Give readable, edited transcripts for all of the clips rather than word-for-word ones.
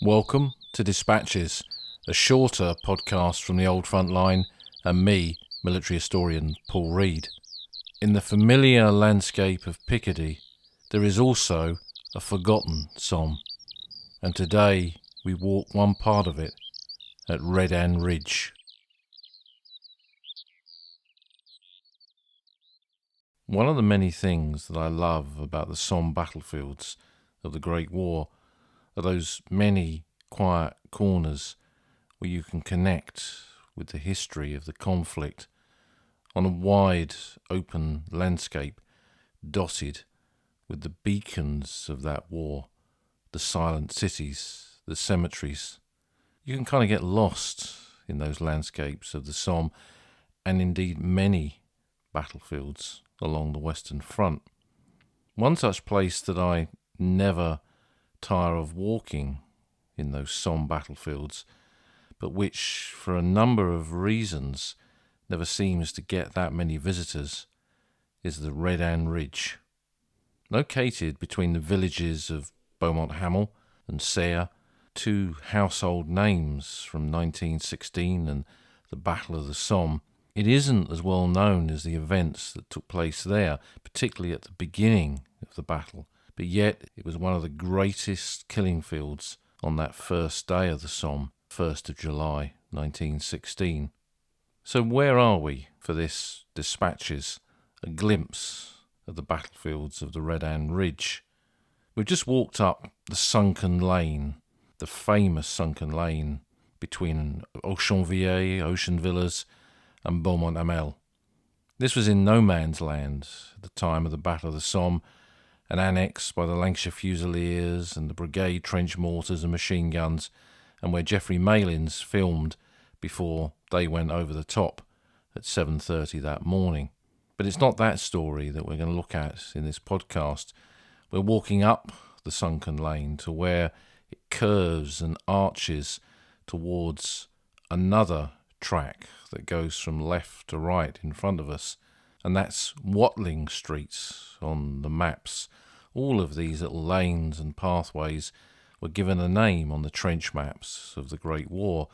Welcome to Dispatches, a shorter podcast from the old front line and me, military historian Paul Reed. In the familiar landscape of Picardy, there is also a forgotten Somme, and today we walk one part of it at Redan Ridge. One of the many things that I love about the Somme battlefields of the Great War are those many quiet corners where you can connect with the history of the conflict on a wide open landscape dotted with the beacons of that war, the silent cities, the cemeteries. You can kind of get lost in those landscapes of the Somme and indeed many battlefields along the Western Front. One such place that I never tire of walking in those Somme battlefields, but which, for a number of reasons, never seems to get that many visitors, is the Redan Ridge. Located between the villages of Beaumont-Hamel and Serres, two household names from 1916 and the Battle of the Somme, it isn't as well known as the events that took place there, particularly at the beginning of the battle. But yet it was one of the greatest killing fields on that first day of the Somme, 1st of July 1916. So where are we for this Dispatches, a glimpse of the battlefields of the Redan Ridge? We've just walked up the sunken lane, the famous sunken lane between Auchanvillers, Ocean Villas and Beaumont-Hamel. This was in no man's land at the time of the Battle of the Somme, and annexed by the Lancashire Fusiliers and the Brigade trench mortars and machine guns, and where Geoffrey Malins filmed before they went over the top at 7:30 that morning. But it's not that story that we're going to look at in this podcast. We're walking up the sunken lane to where it curves and arches towards another track that goes from left to right in front of us, and that's Watling Street on the maps. All of these little lanes and pathways were given a name on the trench maps of the Great War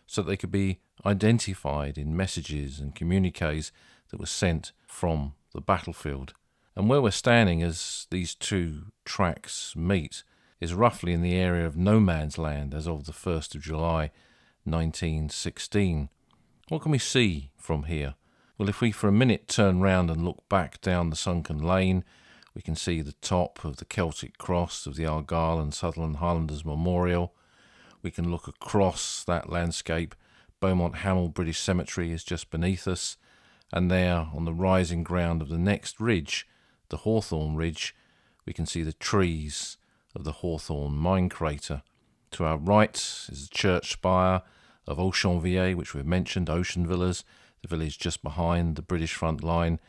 so that they could be identified in messages and communiques that were sent from the battlefield. And where we're standing as these two tracks meet is roughly in the area of no man's land as of the 1st of July 1916. What can we see from here? Well, if we for a minute turn round and look back down the sunken lane, we can see the top of the Celtic cross of the Argyll and Sutherland Highlanders Memorial. We can look across that landscape. Beaumont-Hamel British Cemetery is just beneath us. And there, on the rising ground of the next ridge, the Hawthorne Ridge, we can see the trees of the Hawthorne mine crater. To our right is the church spire of Auchanvillers, which we've mentioned, Ocean Villas, the village just behind the British front line.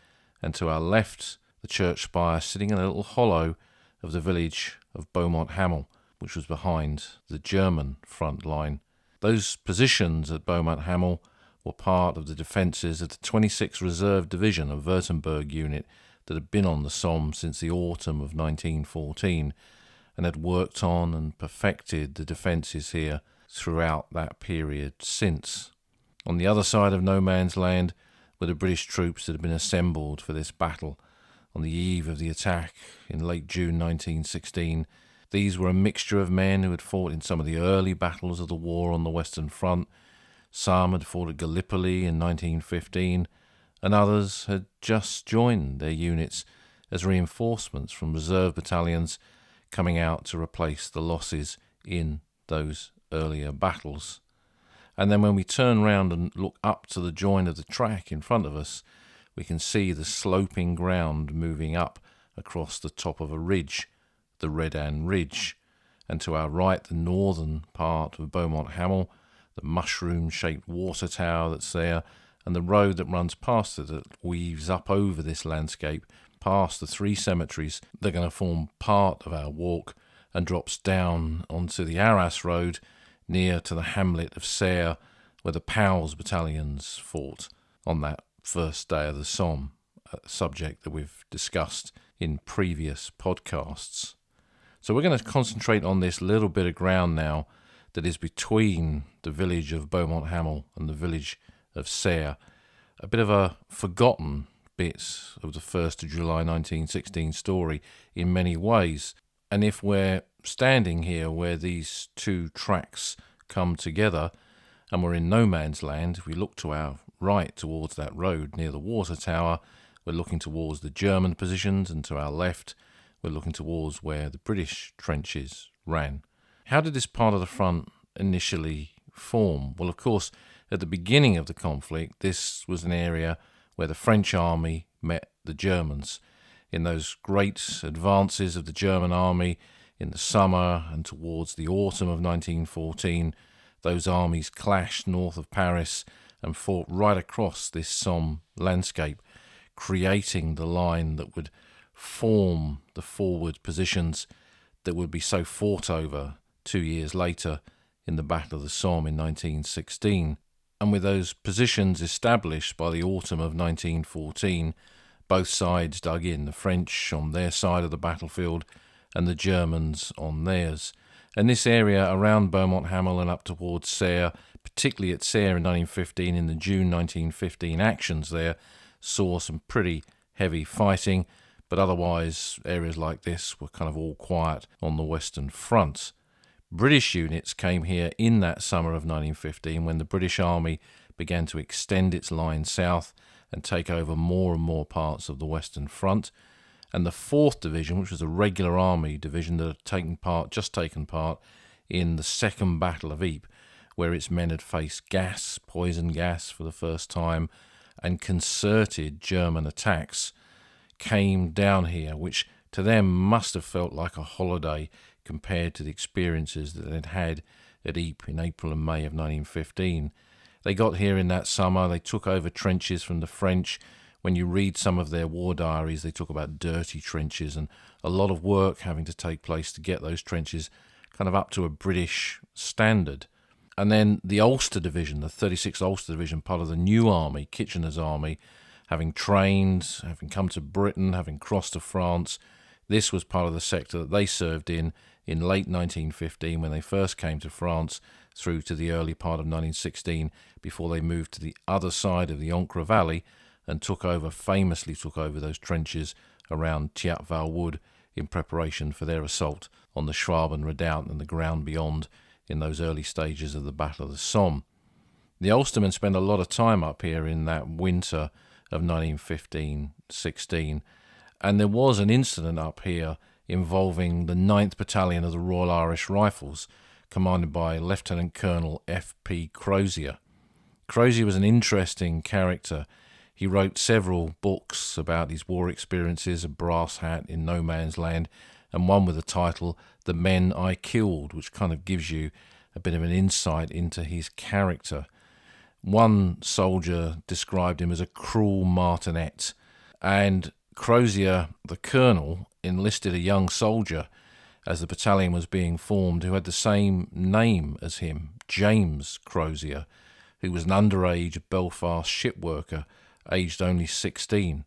And to our left, the church spire sitting in a little hollow of the village of Beaumont-Hamel, which was behind the German front line. Those positions at Beaumont-Hamel were part of the defences of the 26th Reserve Division of Württemberg unit that had been on the Somme since the autumn of 1914 and had worked on and perfected the defences here throughout that period since. On the other side of no man's land were the British troops that had been assembled for this battle on the eve of the attack in late June 1916. These were a mixture of men who had fought in some of the early battles of the war on the Western Front. Some had fought at Gallipoli in 1915, and others had just joined their units as reinforcements from reserve battalions coming out to replace the losses in those earlier battles. And then when we turn round and look up to the join of the track in front of us, we can see the sloping ground moving up across the top of a ridge, the Redan Ridge, and to our right the northern part of Beaumont-Hamel, the mushroom-shaped water tower that's there, and the road that runs past it that weaves up over this landscape, past the three cemeteries that are going to form part of our walk, and drops down onto the Arras Road near to the hamlet of Serres, where the POWs battalions fought on that first day of the Somme, a subject that we've discussed in previous podcasts. So we're going to concentrate on this little bit of ground now that is between the village of Beaumont Hamel and the village of Serres. A bit of a forgotten bit of the 1st of July 1916 story in many ways. And if we're standing here where these two tracks come together and we're in no man's land, if we look to our right towards that road near the water tower, we're looking towards the German positions, and to our left we're looking towards where the British trenches ran. How did this part of the front initially form? Well, of course, at the beginning of the conflict, this was an area where the French army met the Germans. In those great advances of the German army in the summer and towards the autumn of 1914, those armies clashed north of Paris and fought right across this Somme landscape, creating the line that would form the forward positions that would be so fought over 2 years later in the Battle of the Somme in 1916. And with those positions established by the autumn of 1914, both sides dug in, the French on their side of the battlefield and the Germans on theirs. And this area around Beaumont Hamel and up towards Serres, particularly at Serres in 1915, in the June 1915 actions there, saw some pretty heavy fighting, but otherwise areas like this were kind of all quiet on the Western Front. British units came here in that summer of 1915 when the British Army began to extend its line south and take over more and more parts of the Western Front. And the 4th Division, which was a regular army division that had taken part in the Second Battle of Ypres, where its men had faced poison gas for the first time, and concerted German attacks, came down here, which to them must have felt like a holiday compared to the experiences that they'd had at Ypres in April and May of 1915. They got here in that summer, they took over trenches from the French. When you read some of their war diaries, they talk about dirty trenches and a lot of work having to take place to get those trenches kind of up to a British standard. And then the Ulster Division, the 36th Ulster Division, part of the new army, Kitchener's army, having trained, having come to Britain, having crossed to France, this was part of the sector that they served in late 1915 when they first came to France, through to the early part of 1916 before they moved to the other side of the Ancre Valley and famously took over those trenches around Thiepval Wood in preparation for their assault on the Schwaben Redoubt and the ground beyond in those early stages of the Battle of the Somme. The Ulstermen spent a lot of time up here in that winter of 1915-16, and there was an incident up here involving the 9th Battalion of the Royal Irish Rifles, commanded by Lieutenant Colonel F.P. Croia. Croia was an interesting character. He wrote several books about his war experiences, A Brass Hat in No Man's Land, and one with the title The Men I Killed, which kind of gives you a bit of an insight into his character. One soldier described him as a cruel martinet, and Croia, the colonel, enlisted a young soldier as the battalion was being formed who had the same name as him, James Croia, who was an underage Belfast ship worker, aged only 16.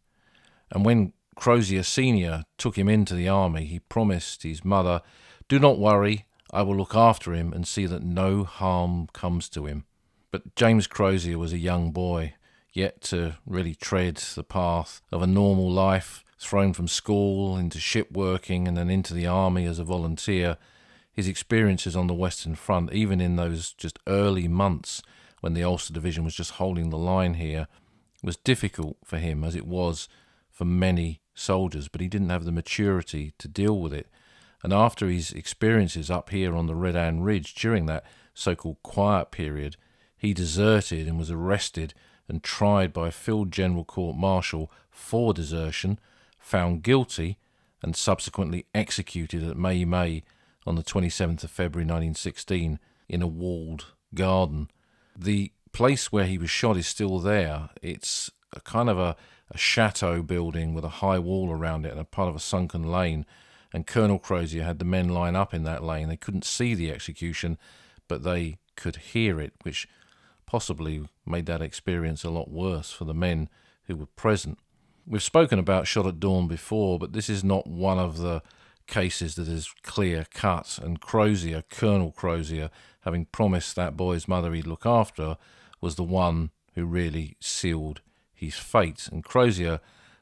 And when Croia Sr. took him into the army, he promised his mother, "Do not worry, I will look after him and see that no harm comes to him." But James Croia was a young boy, yet to really tread the path of a normal life, thrown from school into ship working and then into the army as a volunteer. His experiences on the Western Front, even in those just early months when the Ulster Division was just holding the line here, was difficult for him, as it was for many soldiers, but he didn't have the maturity to deal with it. And after his experiences up here on the Redan Ridge during that so-called quiet period, he deserted and was arrested and tried by a field general court-martial for desertion, found guilty, and subsequently executed at May on the 27th of February 1916 in a walled garden. The place where he was shot is still there. It's a kind of a chateau building with a high wall around it and a part of a sunken lane, and Colonel Croia had the men line up in that lane. They couldn't see the execution, but they could hear it, which possibly made that experience a lot worse for the men who were present. We've spoken about Shot at Dawn before, but this is not one of the cases that is clear cut, and Croia, Colonel Croia, having promised that boy's mother he'd look after her, was the one who really sealed his fate. And Croia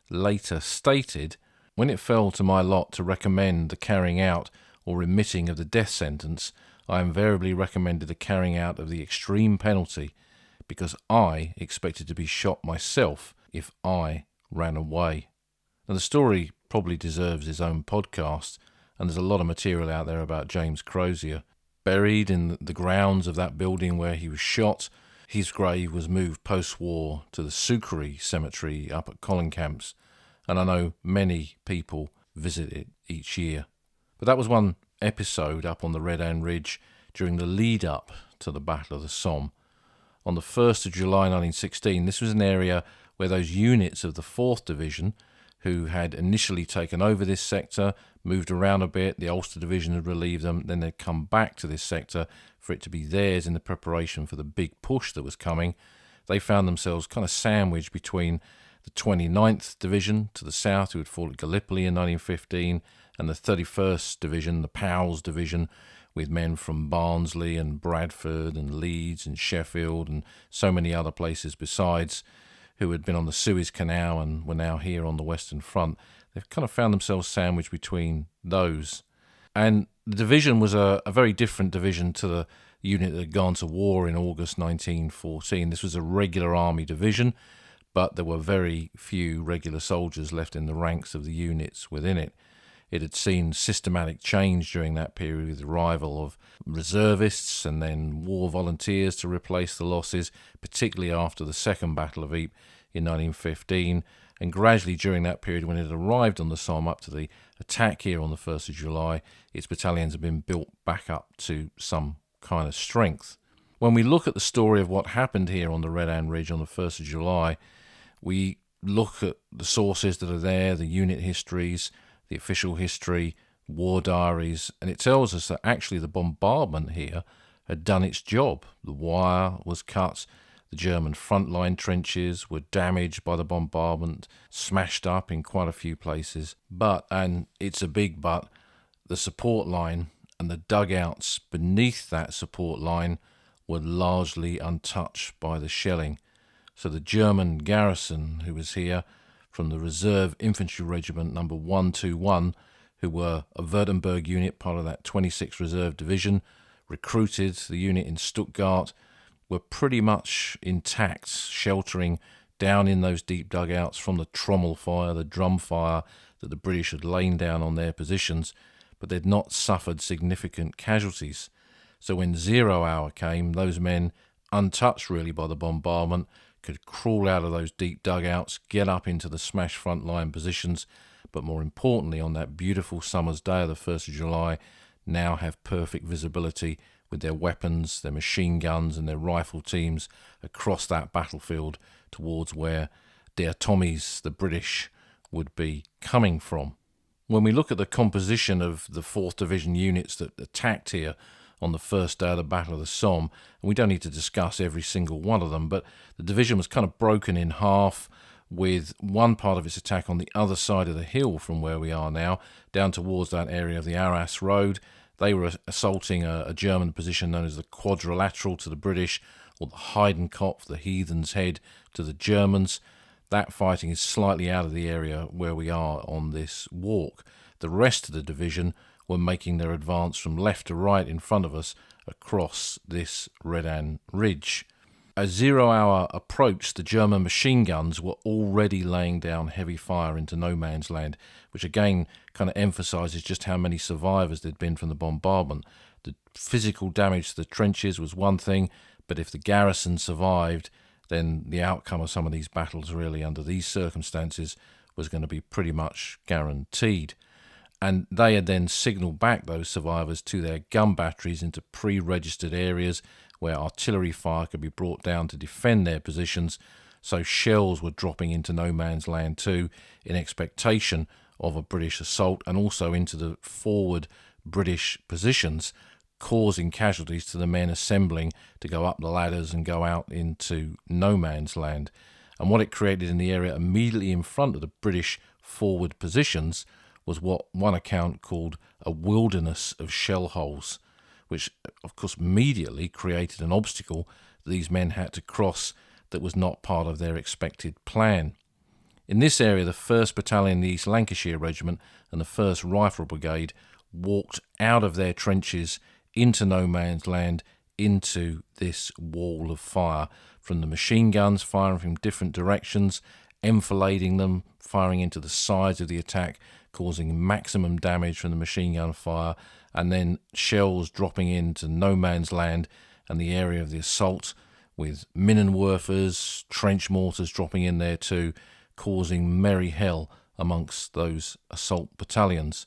later stated, "When it fell to my lot to recommend the carrying out or remitting of the death sentence, I invariably recommended the carrying out of the extreme penalty, because I expected to be shot myself if I ran away." Now, the story probably deserves its own podcast, and there's a lot of material out there about James Croia. Buried in the grounds of that building where he was shot, his grave was moved post-war to the Saki cemetery up at Collincamps, and I know many people visit it each year. But that was one episode up on the Redan Ridge during the lead-up to the Battle of the Somme. On the 1st of July 1916, this was an area where those units of the 4th Division, who had initially taken over this sector, moved around a bit, the Ulster Division had relieved them, then they'd come back to this sector for it to be theirs in the preparation for the big push that was coming. They found themselves kind of sandwiched between the 29th Division to the south, who had fought at Gallipoli in 1915, and the 31st Division, the Powell's Division, with men from Barnsley and Bradford and Leeds and Sheffield and so many other places besides, who had been on the Suez Canal and were now here on the Western Front. They've kind of found themselves sandwiched between those. And the division was a very different division to the unit that had gone to war in August 1914. This was a regular army division, but there were very few regular soldiers left in the ranks of the units within it. It had seen systematic change during that period with the arrival of reservists and then war volunteers to replace the losses, particularly after the Second Battle of Ypres in 1915. And gradually during that period, when it arrived on the Somme up to the attack here on the 1st of July, its battalions had been built back up to some kind of strength. When we look at the story of what happened here on the Redan Ridge on the 1st of July, we look at the sources that are there, the unit histories, the official history, war diaries, and it tells us that actually the bombardment here had done its job. The wire was cut, the German frontline trenches were damaged by the bombardment, smashed up in quite a few places. But, and it's a big but, the support line and the dugouts beneath that support line were largely untouched by the shelling. So the German garrison who was here from the Reserve Infantry Regiment number 121, who were a Württemberg unit, part of that 26th Reserve Division, recruited the unit in Stuttgart, were pretty much intact, sheltering down in those deep dugouts from the trommel fire, the drum fire that the British had lain down on their positions, but they'd not suffered significant casualties. So when 0 hour came, those men, untouched really by the bombardment, could crawl out of those deep dugouts, get up into the smashed front line positions, but more importantly, on that beautiful summer's day of the 1st of July, now have perfect visibility with their weapons, their machine guns and their rifle teams across that battlefield towards where their Tommies, the British, would be coming from. When we look at the composition of the 4th Division units that attacked here on the first day of the Battle of the Somme, and we don't need to discuss every single one of them, but the division was kind of broken in half, with one part of its attack on the other side of the hill from where we are now, down towards that area of the Arras Road. They were assaulting a German position known as the Quadrilateral to the British, or the Heidenkopf, the Heathen's Head, to the Germans. That fighting is slightly out of the area where we are on this walk. The rest of the division were making their advance from left to right in front of us across this Redan Ridge. As 0 hour approached, the German machine guns were already laying down heavy fire into no man's land, which again kind of emphasises just how many survivors there'd been from the bombardment. The physical damage to the trenches was one thing, but if the garrison survived, then the outcome of some of these battles really under these circumstances was going to be pretty much guaranteed. And they had then signalled back those survivors to their gun batteries into pre-registered areas where artillery fire could be brought down to defend their positions, so shells were dropping into no man's land too in expectation of a British assault, and also into the forward British positions, causing casualties to the men assembling to go up the ladders and go out into no man's land. And what it created in the area immediately in front of the British forward positions was what one account called a wilderness of shell holes, which of course immediately created an obstacle that these men had to cross that was not part of their expected plan. In this area, the 1st Battalion, the East Lancashire Regiment, and the 1st Rifle Brigade walked out of their trenches into no man's land, into this wall of fire from the machine guns firing from different directions, enfilading them, firing into the sides of the attack, causing maximum damage from the machine gun fire, and then shells dropping into no man's land and the area of the assault, with Minenwerfers, trench mortars dropping in there too, causing merry hell amongst those assault battalions.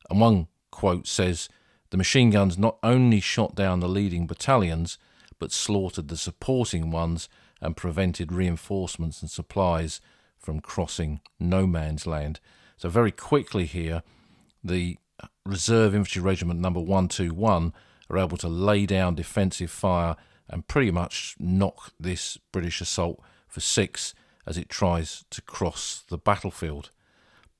And one quote says, "The machine guns not only shot down the leading battalions, but slaughtered the supporting ones and prevented reinforcements and supplies from crossing no man's land." So very quickly here, the Reserve Infantry Regiment number 121 are able to lay down defensive fire and pretty much knock this British assault for 6 as it tries to cross the battlefield.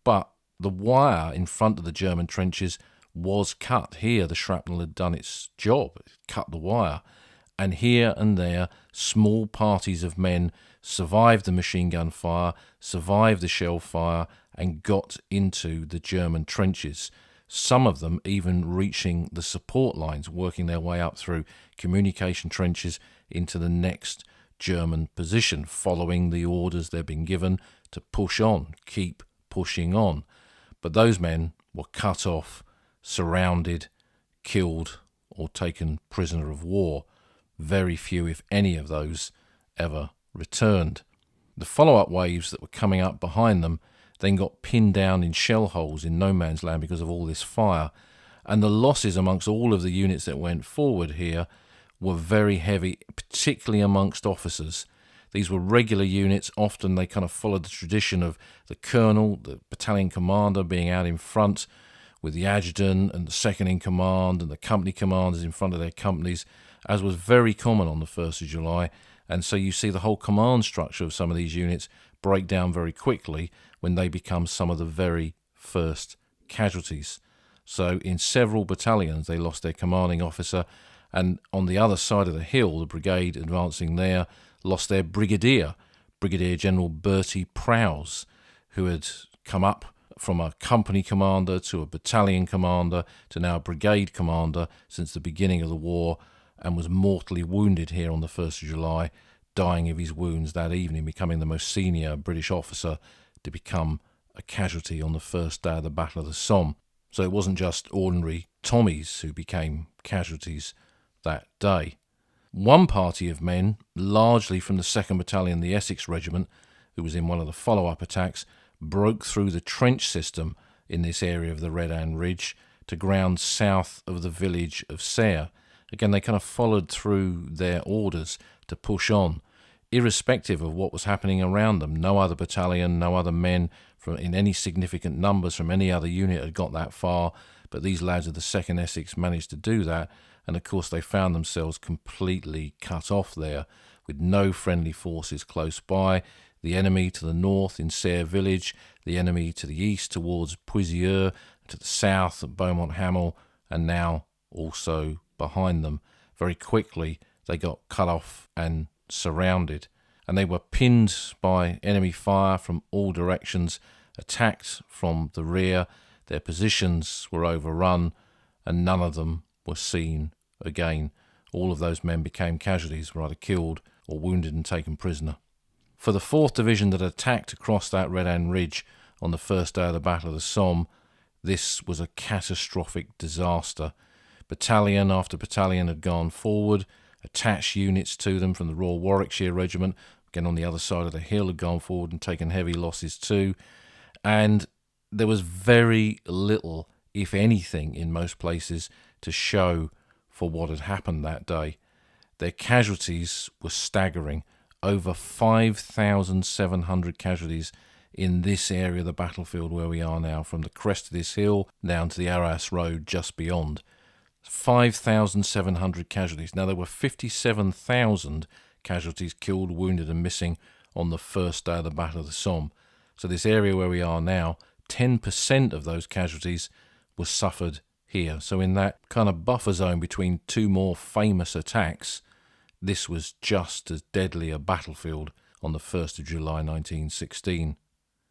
But the wire in front of the German trenches was cut. Here the shrapnel had done its job, it cut the wire, and here and there small parties of men survived the machine gun fire, survived the shell fire, and got into the German trenches. Some of them even reaching the support lines, working their way up through communication trenches into the next German position, following the orders they've been given to push on, keep pushing on. But those men were cut off, surrounded, killed, or taken prisoner of war. Very few, if any, of those ever returned. The follow-up waves that were coming up behind them then got pinned down in shell holes in no man's land because of all this fire. And the losses amongst all of the units that went forward here were very heavy, particularly amongst officers. These were regular units. Often they kind of followed the tradition of the colonel, the battalion commander being out in front with the adjutant and the second in command and the company commanders in front of their companies, as was very common on the 1st of July. And so you see the whole command structure of some of these units break down very quickly when they become some of the very first casualties. So in several battalions they lost their commanding officer, and on the other side of the hill, the brigade advancing there lost their brigadier, Brigadier General Bertie Prowse, who had come up from a company commander to a battalion commander to now a brigade commander since the beginning of the war, and was mortally wounded here on the 1st of July, dying of his wounds that evening, becoming the most senior British officer to become a casualty on the first day of the Battle of the Somme. So it wasn't just ordinary Tommies who became casualties that day. One party of men, largely from the 2nd Battalion, the Essex Regiment, who was in one of the follow-up attacks, broke through the trench system in this area of the Redan Ridge to ground south of the village of Serre. Again, they kind of followed through their orders to push on, irrespective of what was happening around them. No other battalion, no other men in any significant numbers from any other unit had got that far, but these lads of the 2nd Essex managed to do that, and of course they found themselves completely cut off there, with no friendly forces close by, the enemy to the north in Serre village, the enemy to the east towards Puisieux, to the south at Beaumont Hamel, and now also behind them. Very quickly they got cut off and surrounded, and they were pinned by enemy fire from all directions, attacked from the rear. Their positions were overrun, and none of them were seen again. All of those men became casualties, were either killed or wounded and taken prisoner. For the 4th Division that attacked across that Redan Ridge on the first day of the Battle of the Somme, this was a catastrophic disaster. Battalion after battalion had gone forward, attached units to them from the Royal Warwickshire Regiment, again on the other side of the hill, had gone forward and taken heavy losses too. And there was very little, if anything, in most places to show for what had happened that day. Their casualties were staggering. Over 5,700 casualties in this area of the battlefield where we are now, from the crest of this hill down to the Arras Road just beyond. 5,700 casualties. Now, there were 57,000 casualties killed, wounded and missing on the first day of the Battle of the Somme. So this area where we are now, 10% of those casualties were suffered here. So in that kind of buffer zone between two more famous attacks, this was just as deadly a battlefield on the 1st of July 1916.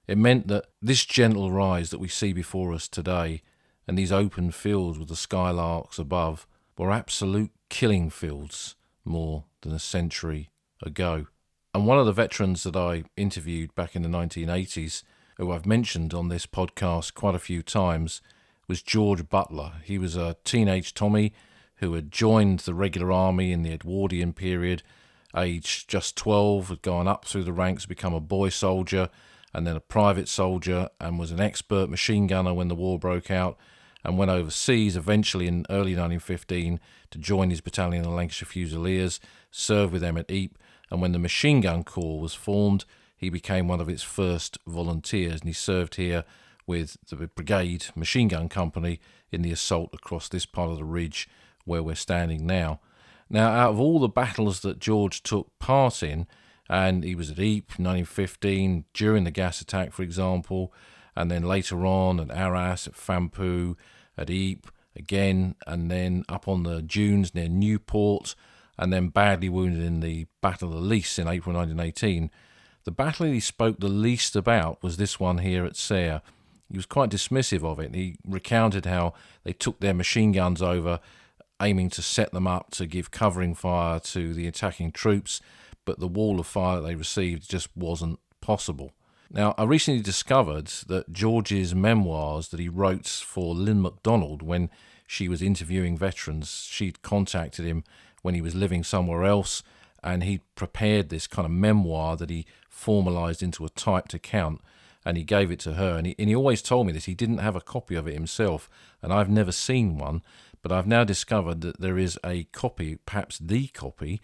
It meant that this gentle rise that we see before us today and these open fields with the skylarks above were absolute killing fields more than a century ago. And one of the veterans that I interviewed back in the 1980s, who I've mentioned on this podcast quite a few times, was George Butler. He was a teenage Tommy who had joined the regular army in the Edwardian period, aged just 12, had gone up through the ranks, become a boy soldier and then a private soldier, and was an expert machine gunner when the war broke out, and went overseas eventually in early 1915 to join his battalion of Lancashire Fusiliers, served with them at Ypres, and when the Machine Gun Corps was formed, he became one of its first volunteers, and he served here with the Brigade Machine Gun Company in the assault across this part of the ridge where we're standing now. Now, out of all the battles that George took part in, and he was at Ypres 1915 during the gas attack, for example, and then later on at Arras, at Fampoux, at Ypres again, and then up on the dunes near Newport, and then badly wounded in the Battle of the Lys in April 1918. The battle he spoke the least about was this one here at Serre. He was quite dismissive of it. He recounted how they took their machine guns over, aiming to set them up to give covering fire to the attacking troops, but the wall of fire that they received just wasn't possible. Now, I recently discovered that George's memoirs that he wrote for Lynn MacDonald when she was interviewing veterans, she'd contacted him when he was living somewhere else, and he'd prepared this kind of memoir that he formalised into a typed account, and he gave it to her. And he always told me this. He didn't have a copy of it himself, and I've never seen one, but I've now discovered that there is a copy, perhaps the copy,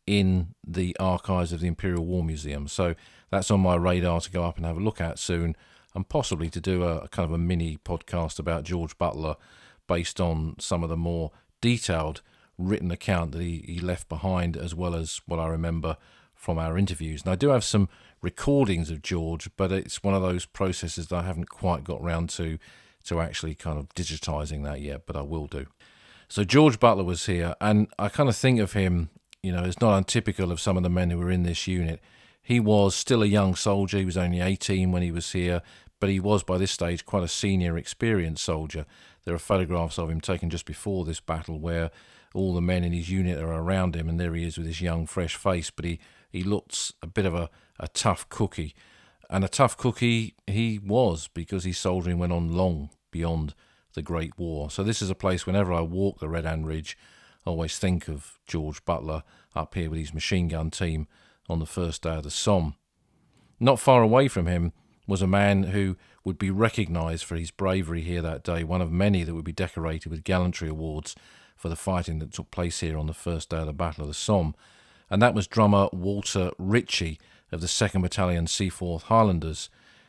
in the archives of the Imperial War Museum. So that's on my radar to go up and have a look at soon, and possibly to do a kind of a mini podcast about George Butler based on some of the more detailed written account that he left behind, as well as what I remember from our interviews. And I do have some recordings of George, but it's one of those processes that I haven't quite got round to actually kind of digitising that yet, but I will do. So George Butler was here, and I kind of think of him, it's not untypical of some of the men who were in this unit. He was still a young soldier. He was only 18 when he was here, but he was by this stage quite a senior, experienced soldier. There are photographs of him taken just before this battle where all the men in his unit are around him, and there he is with his young, fresh face, but he looks a bit of a tough cookie. And a tough cookie he was, because his soldiering went on long beyond the Great War. So this is a place, whenever I walk the Redan Ridge, I always think of George Butler up here with his machine gun team on the first day of the Somme. Not far away from him was a man who would be recognised for his bravery here that day, one of many that would be decorated with gallantry awards for the fighting that took place here on the first day of the Battle of the Somme. And that was drummer Walter Richie of the 2nd Battalion Seaforth Highlanders.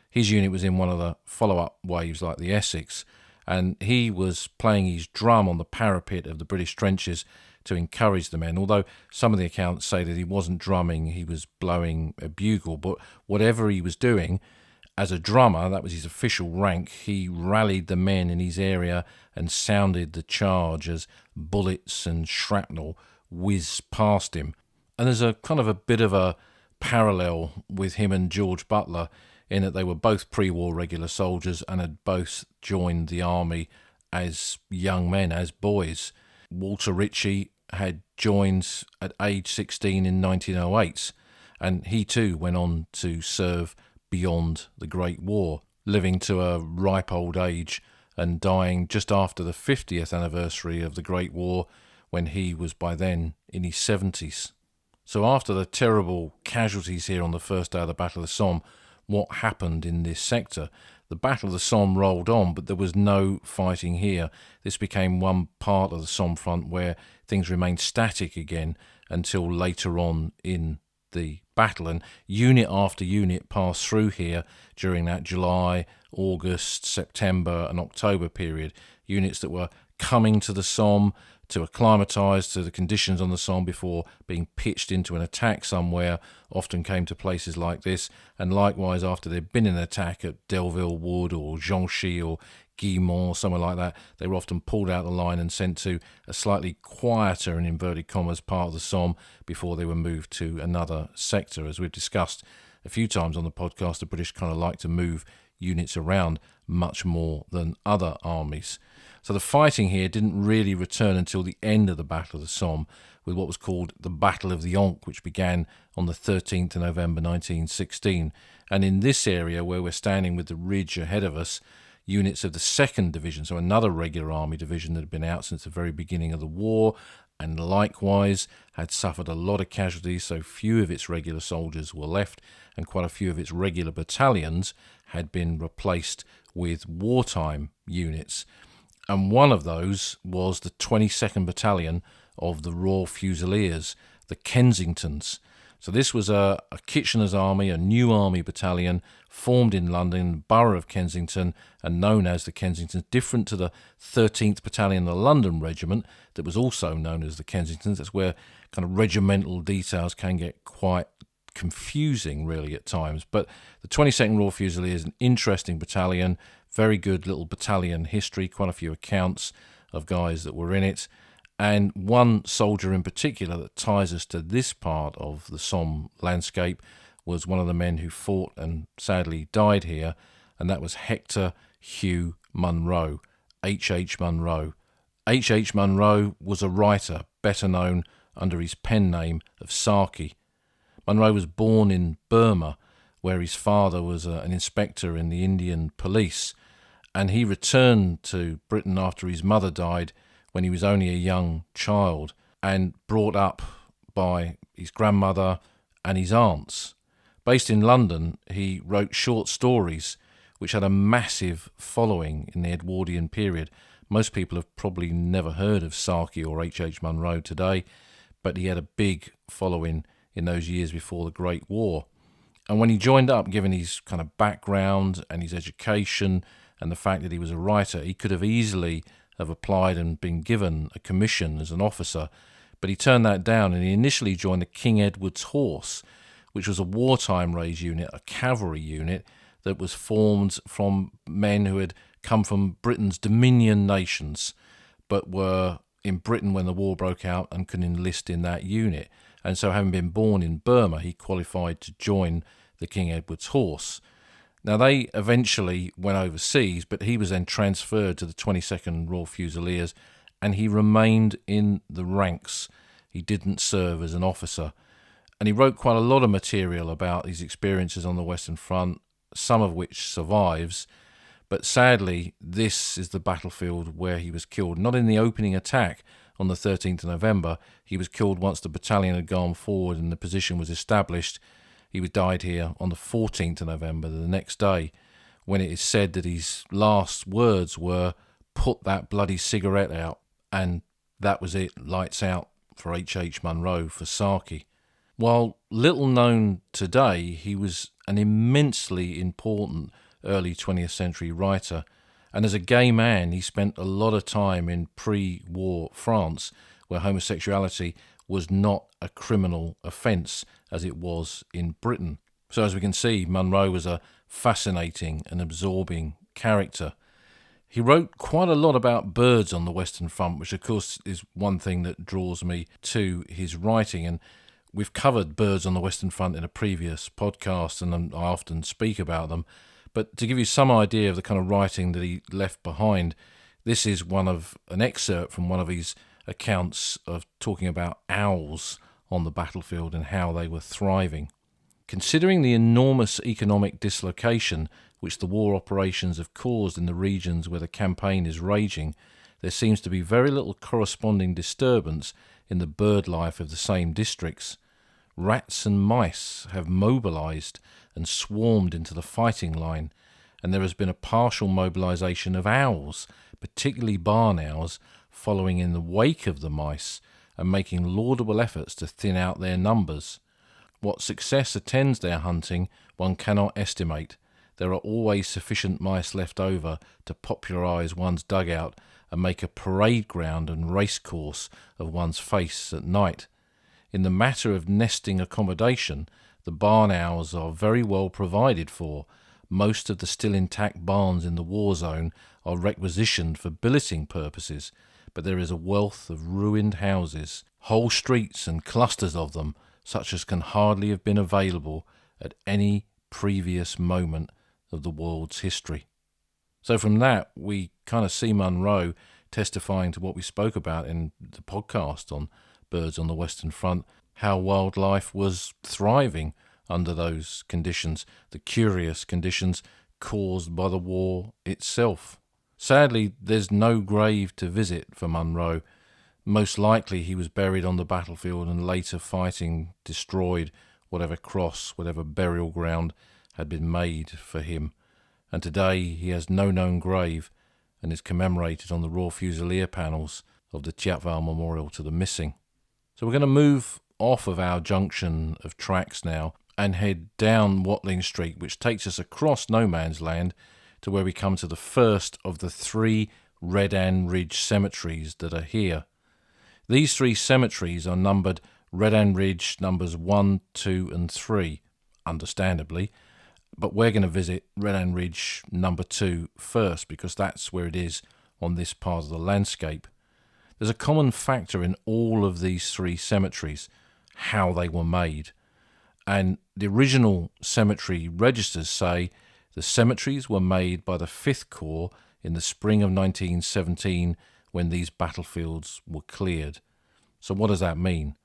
His unit was in one of the follow-up waves like the Essex, and he was playing his drum on the parapet of the British trenches to encourage the men, although some of the accounts say that he wasn't drumming, he was blowing a bugle. But whatever he was doing, as a drummer, that was his official rank, he rallied the men in his area and sounded the charge as bullets and shrapnel whizzed past him. And there's a kind of a bit of a parallel with him and George Butler, in that they were both pre-war regular soldiers and had both joined the army as young men, as boys. Walter Richie had joined at age 16 in 1908, and he too went on to serve beyond the Great War, living to a ripe old age and dying just after the 50th anniversary of the Great War, when he was by then in his 70s. So after the terrible casualties here on the first day of the Battle of the Somme, what happened in this sector? The Battle of the Somme rolled on, but there was no fighting here. This became one part of the Somme front where things remained static again until later on in the battle. And unit after unit passed through here during that July, August, September and October period. Units that were coming to the Somme to acclimatise to the conditions on the Somme before being pitched into an attack somewhere, often came to places like this. And likewise, after there'd been an attack at Delville Wood or Ginchy or Guillemont or somewhere like that, they were often pulled out of the line and sent to a slightly quieter, in inverted commas, part of the Somme before they were moved to another sector. As we've discussed a few times on the podcast, the British kind of like to move units around much more than other armies. So the fighting here didn't really return until the end of the Battle of the Somme, with what was called the Battle of the Ancre, which began on the 13th of November 1916. And in this area where we're standing with the ridge ahead of us, units of the 2nd Division, so another regular army division that had been out since the very beginning of the war, and likewise had suffered a lot of casualties, so few of its regular soldiers were left, and quite a few of its regular battalions had been replaced with wartime units. And one of those was the 22nd Battalion of the Royal Fusiliers, the Kensingtons. So this was a Kitchener's army, a new army battalion formed in London, borough of Kensington, and known as the Kensingtons, different to the 13th Battalion, the London Regiment, that was also known as the Kensingtons. That's where kind of regimental details can get quite confusing, really, at times. But the 22nd Royal Fusiliers is an interesting battalion, very good little battalion history, quite a few accounts of guys that were in it. And one soldier in particular that ties us to this part of the Somme landscape was one of the men who fought and sadly died here, and that was Hector Hugh Munro, H.H. Munro. H.H. Munro was a writer, better known under his pen name of Saki. Monroe was born in Burma, where his father was an inspector in the Indian police, and he returned to Britain after his mother died when he was only a young child, and brought up by his grandmother and his aunts. Based in London, he wrote short stories which had a massive following in the Edwardian period. Most people have probably never heard of Saki or H.H. Munro today, but he had a big following in those years before the Great War. And when he joined up, given his kind of background and his education and the fact that he was a writer, he could have easily have applied and been given a commission as an officer, but he turned that down, and he initially joined the King Edward's Horse, which was a wartime raised unit, a cavalry unit that was formed from men who had come from Britain's Dominion nations, but were in Britain when the war broke out and could enlist in that unit. And so, having been born in Burma, he qualified to join the King Edward's Horse. Now, they eventually went overseas, but he was then transferred to the 22nd Royal Fusiliers, and he remained in the ranks. He didn't serve as an officer. And he wrote quite a lot of material about his experiences on the Western Front, some of which survives. But sadly, this is the battlefield where he was killed. Not in the opening attack on the 13th of November. He was killed once the battalion had gone forward and the position was established. He died here on the 14th of November, the next day, when it is said that his last words were, "Put that bloody cigarette out." And that was it, lights out for H.H. Munro, for Saki. While little known today, he was an immensely important early 20th century writer, and as a gay man he spent a lot of time in pre-war France, where homosexuality was not a criminal offence as it was in Britain. So as we can see, Monroe was a fascinating and absorbing character. He wrote quite a lot about birds on the Western Front, which of course is one thing that draws me to his writing, and we've covered birds on the Western Front in a previous podcast, and I often speak about them. But to give you some idea of the kind of writing that he left behind, this is an excerpt from one of his accounts of talking about owls on the battlefield and how they were thriving. Considering the enormous economic dislocation which the war operations have caused in the regions where the campaign is raging, there seems to be very little corresponding disturbance in the bird life of the same districts. Rats and mice have mobilised and swarmed into the fighting line, and there has been a partial mobilisation of owls, particularly barn owls, following in the wake of the mice and making laudable efforts to thin out their numbers. What success attends their hunting one cannot estimate. There are always sufficient mice left over to popularise one's dugout and make a parade ground and race course of one's face at night. In the matter of nesting accommodation, the barn owls are very well provided for. Most of the still intact barns in the war zone are requisitioned for billeting purposes, but there is a wealth of ruined houses, whole streets and clusters of them, such as can hardly have been available at any previous moment of the world's history. So from that, we kind of see Monroe testifying to what we spoke about in the podcast on Birds on the Western Front, how wildlife was thriving under those conditions, the curious conditions caused by the war itself. Sadly, there's no grave to visit for Munro. Most likely he was buried on the battlefield and later fighting destroyed whatever cross, whatever burial ground had been made for him. And today he has no known grave and is commemorated on the Royal Fusilier panels of the Thiepval Memorial to the Missing. So we're going to move off of our junction of tracks now and head down Watling Street, which takes us across no man's land to where we come to the first of the 3 Redan Ridge cemeteries that are here. These 3 cemeteries are numbered Redan Ridge numbers 1, 2 and 3, understandably, but we're going to visit Redan Ridge number 2 first because that's where it is on this part of the landscape. There's a common factor in all of these 3 cemeteries, how they were made. And the original cemetery registers say the cemeteries were made by the 5th Corps in the spring of 1917 when these battlefields were cleared. So what does that mean?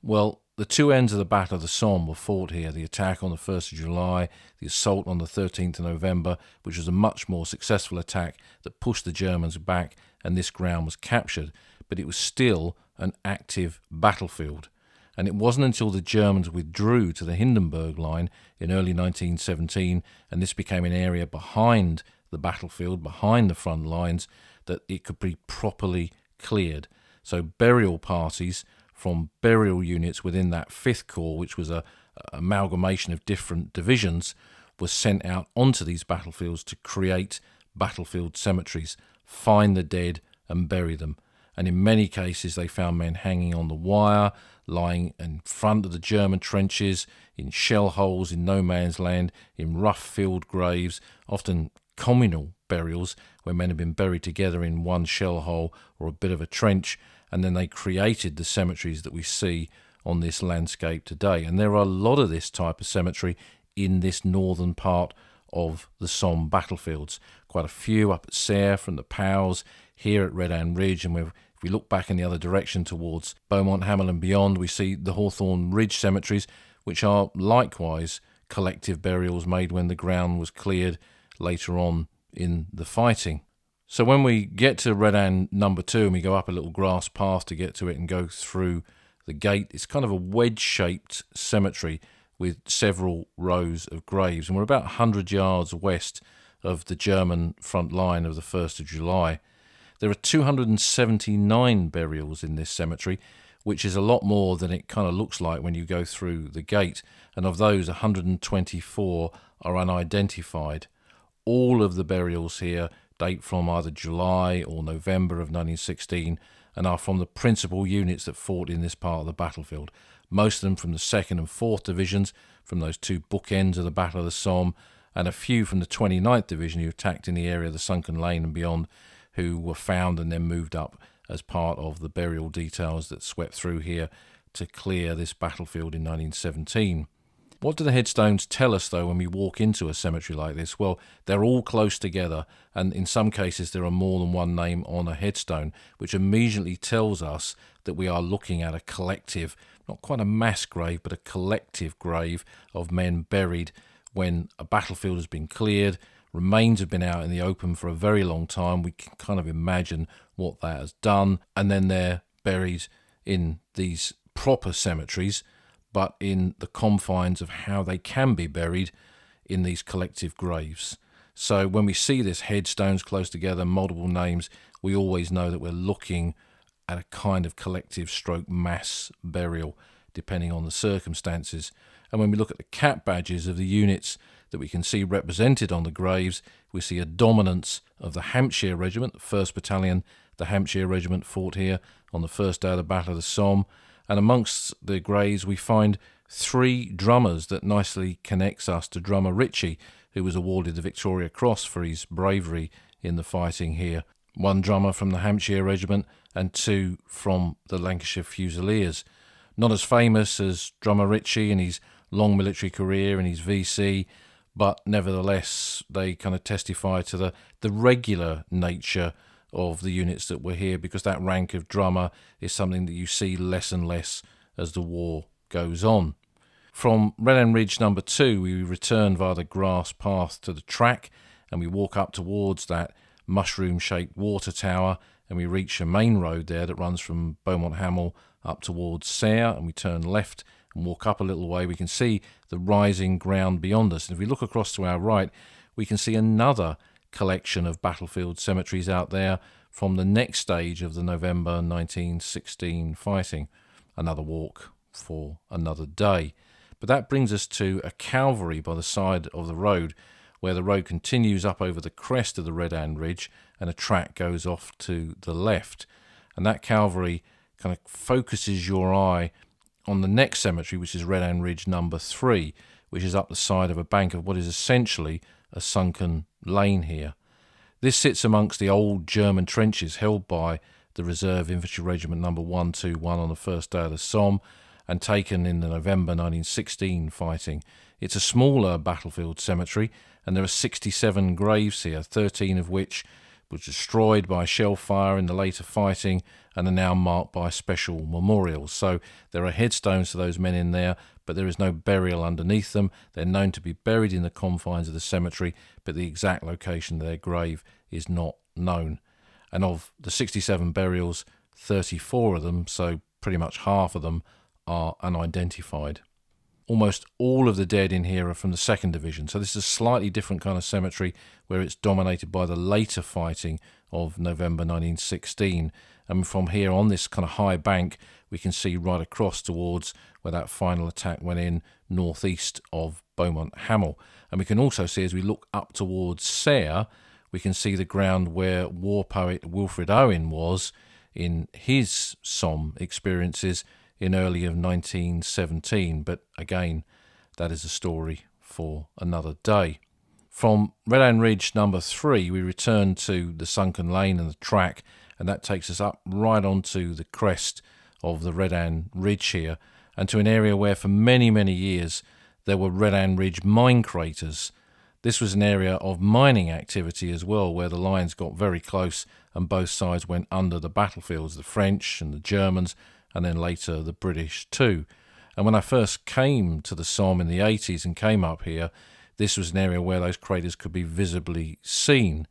Well, the 2 ends of the Battle of the Somme were fought here, the attack on the 1st of July, the assault on the 13th of November, which was a much more successful attack that pushed the Germans back and this ground was captured, but it was still an active battlefield. And it wasn't until the Germans withdrew to the Hindenburg Line in early 1917, and this became an area behind the battlefield, behind the front lines, that it could be properly cleared. So burial parties from burial units within that 5th Corps, which was a amalgamation of different divisions, was sent out onto these battlefields to create battlefield cemeteries, find the dead and bury them. And in many cases they found men hanging on the wire, lying in front of the German trenches, in shell holes in no man's land, in rough field graves, often communal burials where men had been buried together in one shell hole or a bit of a trench, and then they created the cemeteries that we see on this landscape today. And there are a lot of this type of cemetery in this northern part of the Somme battlefields. Quite a few up at Serre from the Pals, here at Redan Ridge, and if we look back in the other direction towards Beaumont Hamel and beyond, we see the Hawthorne Ridge cemeteries, which are likewise collective burials made when the ground was cleared later on in the fighting. So when we get to Redan number 2 and we go up a little grass path to get to it and go through the gate, it's kind of a wedge-shaped cemetery with several rows of graves, and we're about 100 yards west of the German front line of the 1st of July. There are 279 burials in this cemetery, which is a lot more than it kind of looks like when you go through the gate, and of those 124 are unidentified. All of the burials here date from either July or November of 1916 and are from the principal units that fought in this part of the battlefield. Most of them from the 2nd and 4th Divisions, from those 2 bookends of the Battle of the Somme, and a few from the 29th Division who attacked in the area of the Sunken Lane and beyond, who were found and then moved up as part of the burial details that swept through here to clear this battlefield in 1917. What do the headstones tell us, though, when we walk into a cemetery like this? Well, they're all close together, and in some cases there are more than one name on a headstone, which immediately tells us that we are looking at a collective, not quite a mass grave, but a collective grave of men buried when a battlefield has been cleared, remains have been out in the open for a very long time. We can kind of imagine what that has done, and then they're buried in these proper cemeteries, but in the confines of how they can be buried in these collective graves. So when we see this headstones close together, multiple names, we always know that we're looking at a kind of collective stroke mass burial, depending on the circumstances. And when we look at the cap badges of the units that we can see represented on the graves, we see a dominance of the Hampshire Regiment, the 1st Battalion, the Hampshire regiment fought here on the first day of the Battle of the Somme. And amongst the graves we find 3 drummers that nicely connects us to drummer Richie, who was awarded the Victoria Cross for his bravery in the fighting here. 1 drummer from the Hampshire regiment and 2 from the Lancashire Fusiliers. Not as famous as drummer Richie in his long military career and his VC, but nevertheless they kind of testify to the regular nature of the units that were here, because that rank of drummer is something that you see less and less as the war goes on. From Redan Ridge number 2 we return via the grass path to the track, and we walk up towards that mushroom-shaped water tower, and we reach a main road there that runs from Beaumont Hamel up towards Serre, and we turn left and walk up a little way. We can see the rising ground beyond us, and if we look across to our right we can see another collection of battlefield cemeteries out there from the next stage of the November 1916 fighting. Another walk for another day. But that brings us to a calvary by the side of the road, where the road continues up over the crest of the Redan Ridge and a track goes off to the left. And that calvary kind of focuses your eye on the next cemetery, which is Redan Ridge number 3, which is up the side of a bank of what is essentially a sunken lane here. This sits amongst the old German trenches held by the Reserve Infantry Regiment number 121 on the first day of the Somme, and taken in the November 1916 fighting. It's a smaller battlefield cemetery, and there are 67 graves here, 13 of which were destroyed by shell fire in the later fighting and are now marked by special memorials. So there are headstones to those men in there, but there is no burial underneath them. They're known to be buried in the confines of the cemetery, but the exact location of their grave is not known. And of the 67 burials, 34 of them, so pretty much half of them, are unidentified. Almost all of the dead in here are from the 2nd Division, so this is a slightly different kind of cemetery where it's dominated by the later fighting of November 1916. And from here on this kind of high bank, we can see right across towards where that final attack went in, northeast of Beaumont Hamel. And we can also see, as we look up towards Serre, we can see the ground where war poet Wilfred Owen was in his Somme experiences in early of 1917, but again, that is a story for another day. From Redan Ridge number 3, we return to the sunken lane and the track, and that takes us up right onto the crest of the Redan Ridge here, and to an area where for many, many years there were Redan Ridge mine craters. This was an area of mining activity as well, where the lines got very close and both sides went under the battlefields, the French and the Germans, and then later the British too. And when I first came to the Somme in the 80s and came up here, this was an area where those craters could be visibly seen.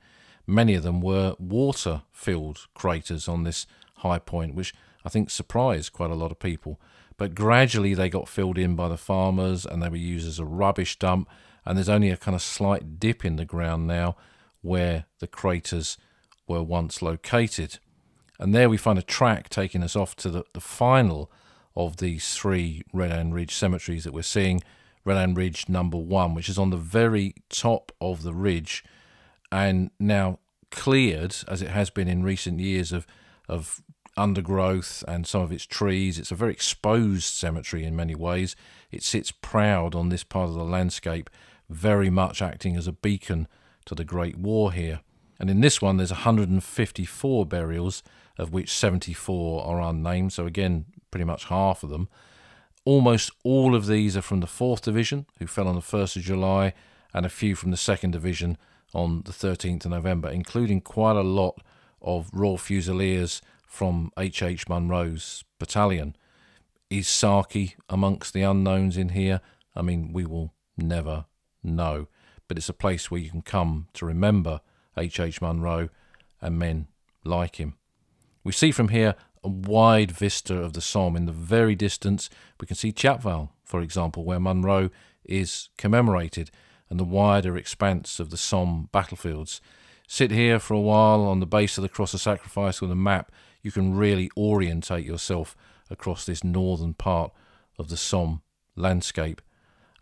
Many of them were water-filled craters on this high point, which I think surprised quite a lot of people. But gradually they got filled in by the farmers and they were used as a rubbish dump, and there's only a kind of slight dip in the ground now where the craters were once located. And there we find a track taking us off to the final of these 3 Redan Ridge cemeteries that we're seeing, Redan Ridge number 1, which is on the very top of the ridge and now cleared, as it has been in recent years, of undergrowth and some of its trees. It's a very exposed cemetery in many ways. It sits proud on this part of the landscape, very much acting as a beacon to the Great War here. And in this one, there's 154 burials, of which 74 are unnamed, so again, pretty much half of them. Almost all of these are from the 4th Division, who fell on the 1st of July, and a few from the 2nd Division on the 13th of November, including quite a lot of Royal Fusiliers from H.H. Munro's battalion. Is Saki amongst the unknowns in here? I mean, we will never know, but it's a place where you can come to remember H.H. Monroe and men like him. We see from here a wide vista of the Somme. In the very distance, we can see Chapval, for example, where Monroe is commemorated, and the wider expanse of the Somme battlefields. Sit here for a while on the base of the Cross of Sacrifice with a map. You can really orientate yourself across this northern part of the Somme landscape.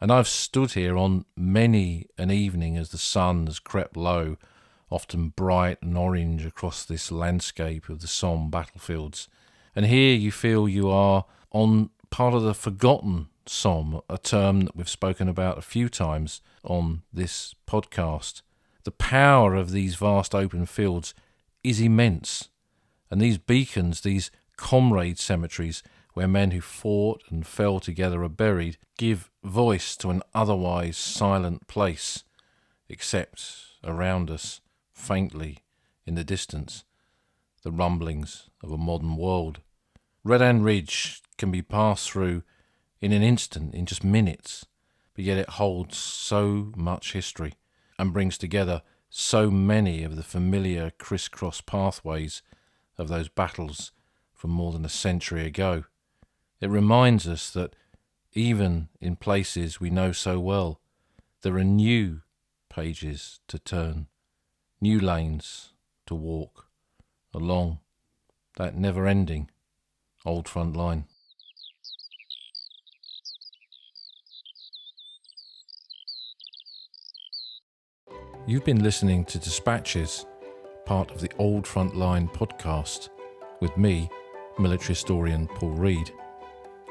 And I've stood here on many an evening as the sun has crept low often bright and orange across this landscape of the Somme battlefields. And here you feel you are on part of the Forgotten Somme, a term that we've spoken about a few times on this podcast. The power of these vast open fields is immense. And these beacons, these comrade cemeteries, where men who fought and fell together are buried, give voice to an otherwise silent place, except around us, faintly in the distance, the rumblings of a modern world. Redan Ridge can be passed through in an instant, in just minutes, but yet it holds so much history and brings together so many of the familiar crisscross pathways of those battles from more than a century ago. It reminds us that even in places we know so well, there are new pages to turn, new lanes to walk along that never-ending old front line. You've been listening to Dispatches, part of the Old Front Line podcast, with me, military historian Paul Reed.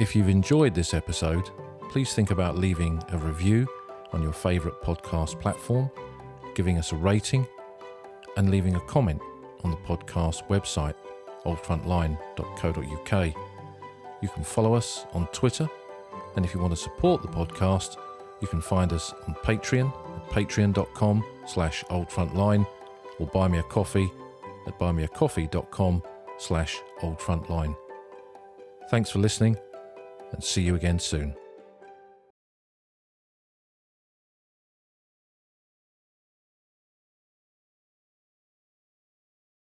If you've enjoyed this episode, please think about leaving a review on your favourite podcast platform, giving us a rating, and leaving a comment on the podcast website, oldfrontline.co.uk. You can follow us on Twitter, and if you want to support the podcast, you can find us on Patreon at patreon.com/oldfrontline, or buy me a coffee at buymeacoffee.com/oldfrontline. Thanks for listening, and see you again soon.